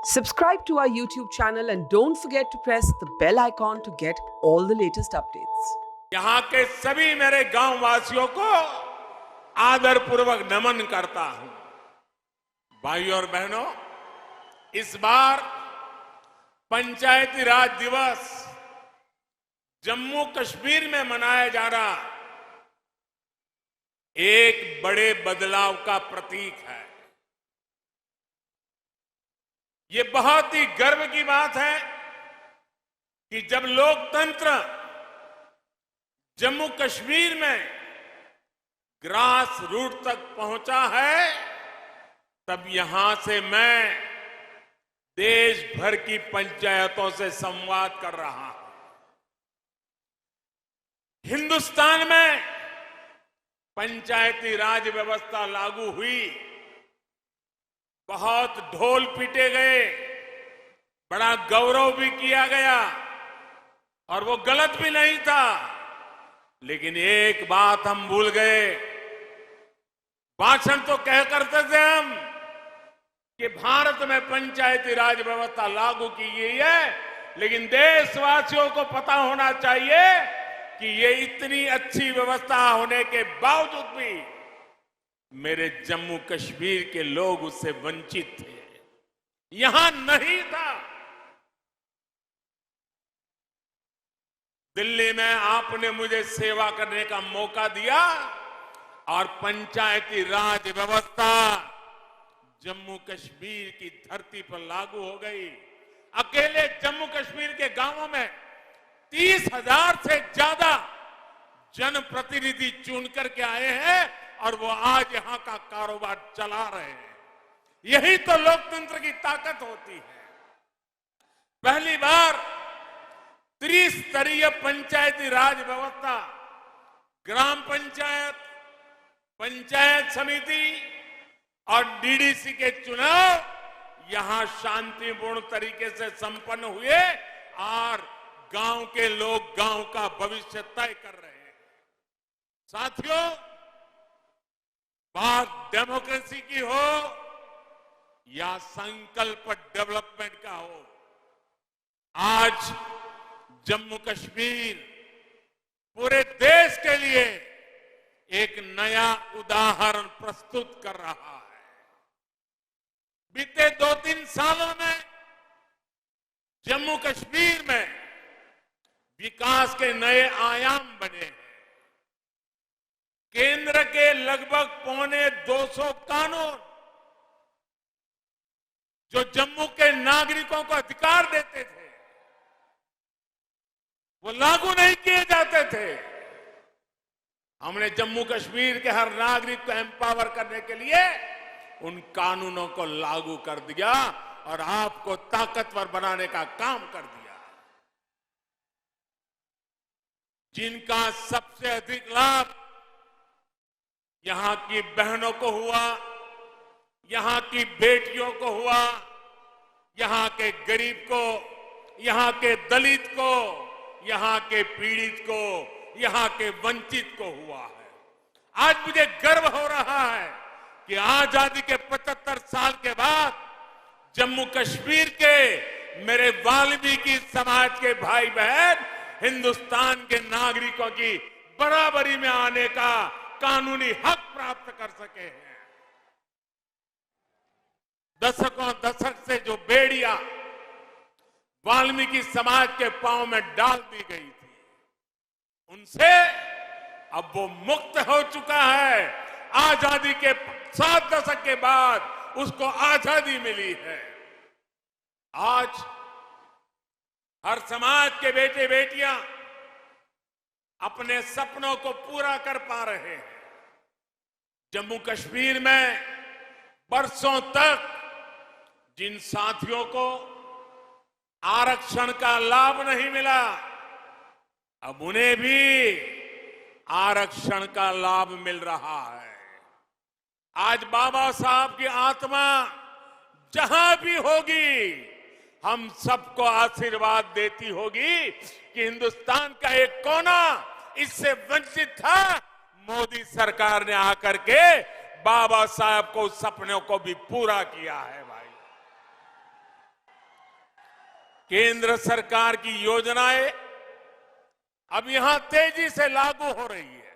Subscribe to our YouTube channel and don't forget to press the bell icon to get all the latest updates. यहाँ के सभी मेरे गांव वासियों को आदर पूर्वक नमन करता हूं। भाइयों और बहनों, इस बार पंचायती राज दिवस जम्मू कश्मीर में मनाया जा रहा एक बड़े बदलाव का प्रतीक है। ये बहुत ही गर्व की बात है कि जब लोकतंत्र जम्मू कश्मीर में ग्रास रूट तक पहुंचा है, तब यहां से मैं देश भर की पंचायतों से संवाद कर रहा हूं। हिंदुस्तान में पंचायती राज व्यवस्था लागू हुई, बहुत ढोल पीटे गए, बड़ा गौरव भी किया गया और वो गलत भी नहीं था। लेकिन एक बात हम भूल गए। भाषण तो कह करते थे हम कि भारत में पंचायती राज व्यवस्था लागू की गई है, लेकिन देशवासियों को पता होना चाहिए कि ये इतनी अच्छी व्यवस्था होने के बावजूद भी मेरे जम्मू कश्मीर के लोग उससे वंचित थे, यहां नहीं था। दिल्ली में आपने मुझे सेवा करने का मौका दिया और पंचायती राज व्यवस्था जम्मू कश्मीर की धरती पर लागू हो गई। अकेले जम्मू कश्मीर के गांवों में 30,000 से ज्यादा जनप्रतिनिधि चुन करके आए हैं और वो आज यहां का कारोबार चला रहे हैं। यही तो लोकतंत्र की ताकत होती है। पहली बार त्रिस्तरीय पंचायती राज व्यवस्था, ग्राम पंचायत, पंचायत समिति और डीडीसी के चुनाव यहां शांतिपूर्ण तरीके से संपन्न हुए और गांव के लोग गांव का भविष्य तय कर रहे हैं। साथियों, बात डेमोक्रेसी की हो या संकल्प डेवलपमेंट का हो, आज जम्मू कश्मीर पूरे देश के लिए एक नया उदाहरण प्रस्तुत कर रहा है। बीते 2-3 सालों में जम्मू कश्मीर में विकास के नए आयाम बने हैं। केंद्र के लगभग 250 कानून जो जम्मू के नागरिकों को अधिकार देते थे, वो लागू नहीं किए जाते थे। हमने जम्मू कश्मीर के हर नागरिक को एम्पावर करने के लिए उन कानूनों को लागू कर दिया और आपको ताकतवर बनाने का काम कर दिया। जिनका सबसे अधिक लाभ यहां की बहनों को हुआ, यहां की बेटियों को हुआ, यहां के गरीब को, यहां के दलित को, यहां के पीड़ित को, यहां के वंचित को हुआ है। आज मुझे गर्व हो रहा है कि आजादी के 75 साल के बाद जम्मू कश्मीर के मेरे वाल्मीकि समाज के भाई बहन हिंदुस्तान के नागरिकों की बराबरी में आने का कानूनी हक प्राप्त कर सके हैं। दशक से जो बेड़ियां वाल्मीकि समाज के पांव में डाल दी गई थी, उनसे अब वो मुक्त हो चुका है। आजादी के 7 दशक के बाद उसको आजादी मिली है। आज हर समाज के बेटे बेटियां अपने सपनों को पूरा कर पा रहे हैं। जम्मू कश्मीर में बरसों तक जिन साथियों को आरक्षण का लाभ नहीं मिला, अब उन्हें भी आरक्षण का लाभ मिल रहा है। आज बाबा साहब की आत्मा जहां भी होगी, हम सबको आशीर्वाद देती होगी कि हिंदुस्तान का एक कोना इससे वंचित था। मोदी सरकार ने आकर के बाबा साहब को सपनों को भी पूरा किया है। भाई, केंद्र सरकार की योजनाएं अब यहां तेजी से लागू हो रही है,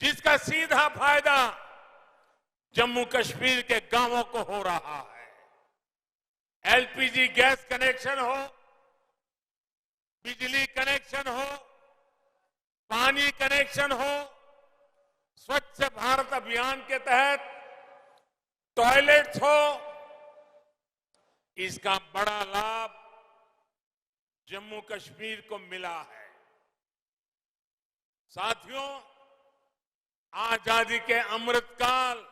जिसका सीधा फायदा जम्मू कश्मीर के गांवों को हो रहा है। एलपीजी गैस कनेक्शन हो, बिजली कनेक्शन हो, पानी कनेक्शन हो, स्वच्छ भारत अभियान के तहत टॉयलेट्स हो, इसका बड़ा लाभ जम्मू कश्मीर को मिला है। साथियों, आजादी के अमृतकाल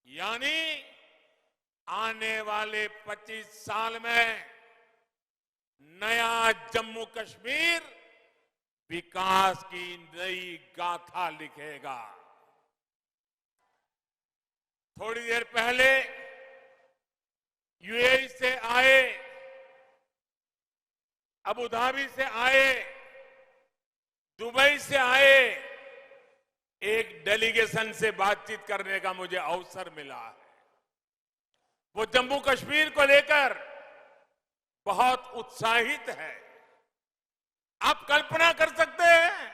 यानी आने वाले 25 साल में नया जम्मू कश्मीर विकास की नई गाथा लिखेगा। थोड़ी देर पहले यूएई से आए, अबू धाबी से आए, दुबई से आए एक डेलीगेशन से बातचीत करने का मुझे अवसर मिला है। वो जम्मू कश्मीर को लेकर बहुत उत्साहित है। आप कल्पना कर सकते हैं,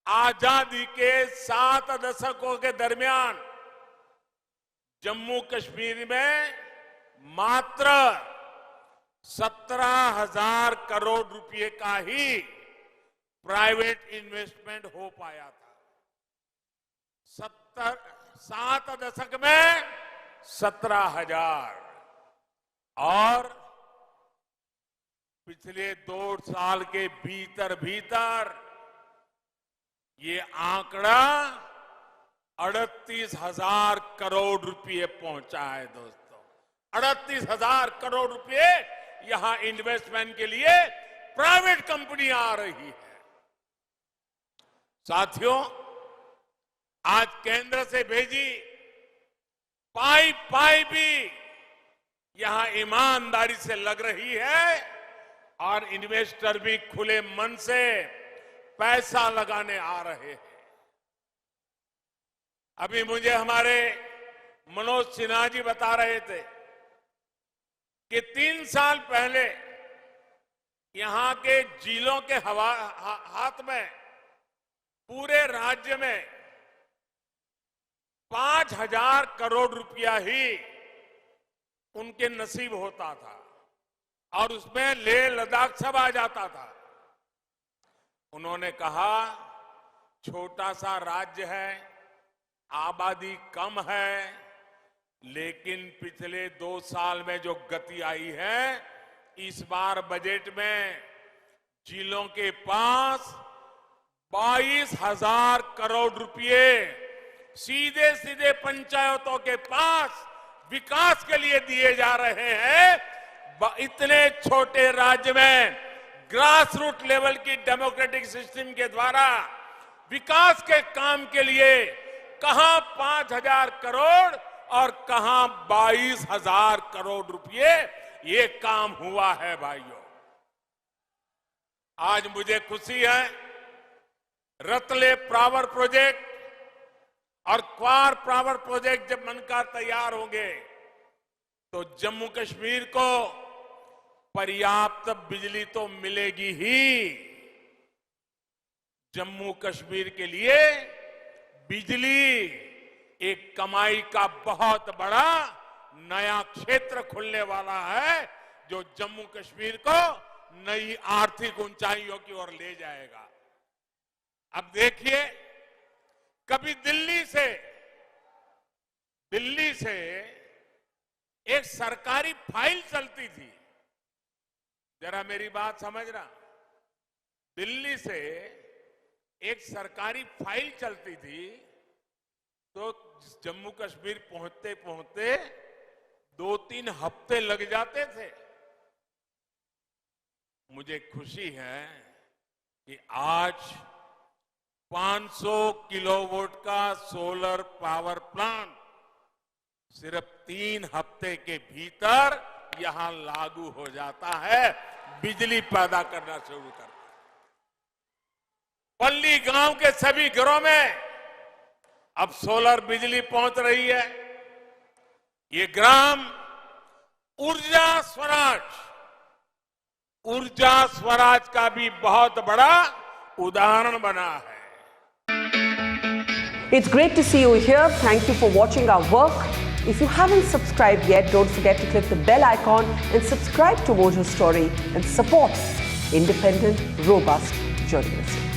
आजादी के 7 दशकों के दरमियान जम्मू कश्मीर में मात्र 17,000 करोड़ रुपए का ही प्राइवेट इन्वेस्टमेंट हो पाया था। 7 दशक में 17,000 और पिछले 2 साल के भीतर भीतर ये आंकड़ा 38,000 करोड़ रुपए पहुंचा है। दोस्तों, 38,000 करोड़ रुपए यहां इन्वेस्टमेंट के लिए प्राइवेट कंपनी आ रही है। साथियों, आज केंद्र से भेजी पाई भी यहां ईमानदारी से लग रही है और इन्वेस्टर भी खुले मन से पैसा लगाने आ रहे हैं। अभी मुझे हमारे मनोज सिन्हा जी बता रहे थे कि 3 साल पहले यहां के जिलों के हाथ में पूरे राज्य में 5,000 करोड़ रुपया ही उनके नसीब होता था और उसमें लेह लद्दाख सब आ जाता था। उन्होंने कहा, छोटा सा राज्य है, आबादी कम है, लेकिन पिछले 2 साल में जो गति आई है, इस बार बजट में जिलों के पास 22,000 करोड़ रुपए सीधे सीधे पंचायतों के पास विकास के लिए दिए जा रहे हैं। इतने छोटे राज्य में ग्रास रूट लेवल की डेमोक्रेटिक सिस्टम के द्वारा विकास के काम के लिए कहां 5,000 करोड़ और कहां 22,000 करोड़ रुपए ये काम हुआ है। भाइयों, आज मुझे खुशी है, रतले पावर प्रोजेक्ट और क्वार पावर प्रोजेक्ट जब बनकर तैयार होंगे तो जम्मू कश्मीर को पर्याप्त बिजली तो मिलेगी ही, जम्मू कश्मीर के लिए बिजली एक कमाई का बहुत बड़ा नया क्षेत्र खुलने वाला है, जो जम्मू कश्मीर को नई आर्थिक ऊंचाइयों की ओर ले जाएगा। अब देखिए, कभी दिल्ली से एक सरकारी फाइल चलती थी, जरा मेरी बात समझना, दिल्ली से एक सरकारी फाइल चलती थी तो जम्मू कश्मीर पहुंचते पहुंचते 2-3 हफ्ते लग जाते थे। मुझे खुशी है कि आज 500 किलोवाट का सोलर पावर प्लांट सिर्फ 3 हफ्ते के भीतर यहां लागू हो जाता है, बिजली पैदा करना शुरू करता है। पल्ली गांव के सभी घरों में अब सोलर बिजली पहुंच रही है। ये ग्राम ऊर्जा स्वराज ऊर्जा स्वराज का भी बहुत बड़ा उदाहरण बना है। It's great to see you here. Thank you for watching our work. If you haven't subscribed yet, don't forget to click the bell icon and subscribe to Mojo Story and support independent, robust journalism.